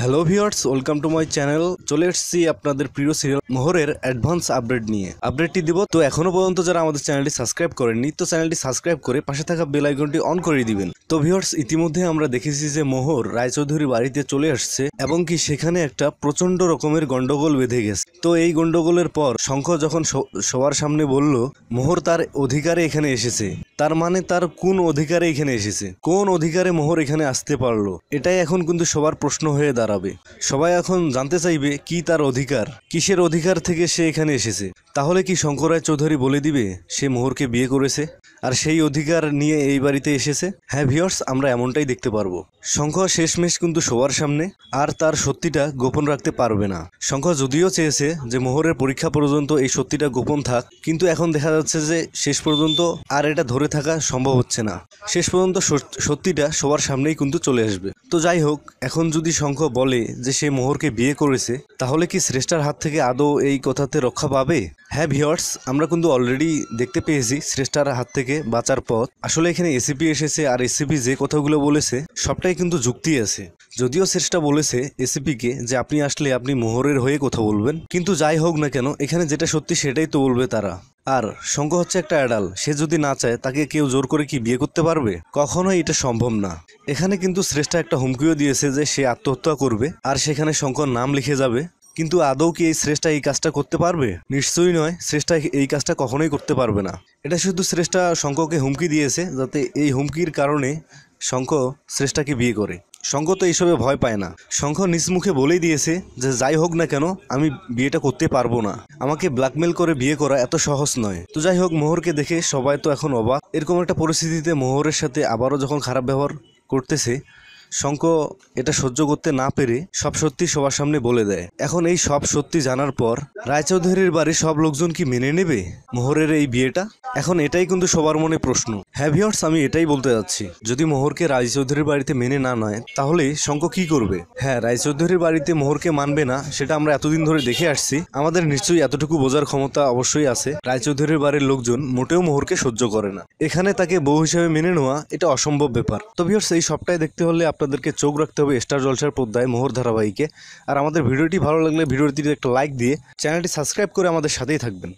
Hello viewers, welcome to my channel. চলে এসেছি আপনাদের প্রিয় সিরিয়াল মোহরের অ্যাডভান্স আপডেট নিয়ে। আপডেটটি দিব। তো এখনো পর্যন্ত যারা আমাদের চ্যানেলটি সাবস্ক্রাইব করেননি, তো চ্যানেলটি সাবস্ক্রাইব করে পাশে থাকা বেল আইকনটি অন করে দিবেন। তো ভিউয়ার্স, ইতিমধ্যে আমরা দেখেছি যে মোহর রায়চৌধুরীর বাড়িতে চলে আসছে এবং কি সেখানে একটা প্রচন্ড রকমের গন্ডগোল বেঁধে গেছে। তো এই গন্ডগোলের পর শঙ্খ যখন সবার সামনে বলল মোহর তার অধিকারে এখানে এসেছে, তার মানে তার কোন অধিকারে এখানে এসেছে, কোন অধিকারে মোহর এখানে আসতে পারলো, এটাই এখন কিন্তু সবার প্রশ্ন হয়ে দাঁড়াবে। সবাই এখন জানতে চাইবে কি তার অধিকার, কিসের অধিকার থেকে সে এখানে এসেছে। তাহলে কি শঙ্কর রায়চৌধুরী বলে দিবে সে মোহরকে বিয়ে করেছে আর সেই অধিকার নিয়ে এই বাড়িতে এসেছে? হ্যাঁ ভিউয়ার্স, আমরা এমনটাই দেখতে পারবো। শঙ্খ শেষমেশ কিন্তু সবার সামনে আর তার সত্যিটা গোপন রাখতে পারবে না। শঙ্খ যদিও চেয়েছে যে মোহরের পরীক্ষা পর্যন্ত এই সত্যিটা গোপন থাক, কিন্তু এখন দেখা যাচ্ছে যে শেষ পর্যন্ত আর এটা ধরে থাকা সম্ভব হচ্ছে না। শেষ পর্যন্ত সত্যিটা সবার সামনেই কিন্তু চলে আসবে। তো যাই হোক, এখন যদি শঙ্খ বলে যে সে মোহরকে বিয়ে করেছে, তাহলে কি শ্রেষ্ঠার হাত থেকে আদৌ এই কথাতে রক্ষা পাবে? হ্যাঁ ভিউয়ার্স, আমরা কিন্তু অলরেডি দেখতে পেয়েছি শ্রেষ্ঠার হাত থেকে বাঁচার পথ। আসলে এখানে এসিপি এসেছে আর এসিপি যে কথাগুলো বলেছে সবটাই কিন্তু যুক্তি আছে। যদিও শ্রেষ্ঠা বলেছে এসিপিকে যে আপনি আসলে আপনি মোহরের হয়ে কথা বলবেন, কিন্তু যাই হোক না কেন এখানে যেটা সত্যি সেটাই তো বলবে তারা। আর শঙ্খ হচ্ছে একটা অ্যাডাল, সে যদি না চায় তাকে কেউ জোর করে কি বিয়ে করতে পারবে? কখনোই এটা সম্ভব না। এখানে কিন্তু শ্রেষ্ঠা একটা হুমকিও দিয়েছে যে সে আত্মহত্যা করবে আর সেখানে শঙ্কর নাম লিখে যাবে। কিন্তু আদৌ কি এই শ্রেষ্ঠা এই কাজটা করতে পারবে? নিশ্চয়ই নয়, শ্রেষ্ঠা এই কাজটা কখনোই করতে পারবে না। এটা শুধু শ্রেষ্ঠা শঙ্ককে হুমকি দিয়েছে যাতে এই হুমকির কারণে শঙ্খ শ্রেষ্ঠাকে বিয়ে করে। শঙ্খ তো এইসবে ভয় পায় না। শঙ্খ নিজ মুখে বলেই দিয়েছে যে যাই হোক না কেন আমি বিয়েটা করতে পারবো না, আমাকে ব্ল্যাকমেল করে বিয়ে করা এত সহজ নয়। তো যাই হোক, মোহরকে দেখে সবাই তো এখন অবাক। এরকম একটা পরিস্থিতিতে মোহরের সাথে আবারও যখন খারাপ ব্যবহার করতেছে, শঙ্খ এটা সহ্য করতে না পেরে সব সত্যি সবার সামনে বলে দেয়। এখন এই সব সত্যি জানার পর রায়চৌধুরীর বাড়ির সব লোকজন কি মেনে নেবে মোহরের এই বিয়েটা? এখন এটাই কিন্তু সবার মনে প্রশ্ন। হ্যাঁ ভিউয়ার্স, আমি এটাই বলতে যাচ্ছি, যদি মোহরকে রায়চৌধুরীর বাড়িতে মেনে না নেয় তাহলে শঙ্খ কি করবে? হ্যাঁ, রায়চৌধুরীর বাড়িতে মোহরকে মানবে না, সেটা আমরা এতদিন ধরে দেখে আসছি। আমাদের নিশ্চয়ই এতটুকু বোঝার ক্ষমতা অবশ্যই আছে। রায়চৌধুরীর বাড়ির লোকজন মোটেও মোহরকে সহ্য করে না। এখানে তাকে বউ হিসেবে মেনে নেওয়া এটা অসম্ভব ব্যাপার। তো ভিউয়ার্স, এই সবটাই দেখতে হলে আপনাদেরকে চোখ রাখতে হবে স্টার জলসার পর্দায় মোহর ধারাবাহিকে। আর আমাদের ভিডিওটি ভালো লাগলে ভিডিওটিতে একটা লাইক দিয়ে চ্যানেলটি সাবস্ক্রাইব করে আমাদের সাথেই থাকবেন।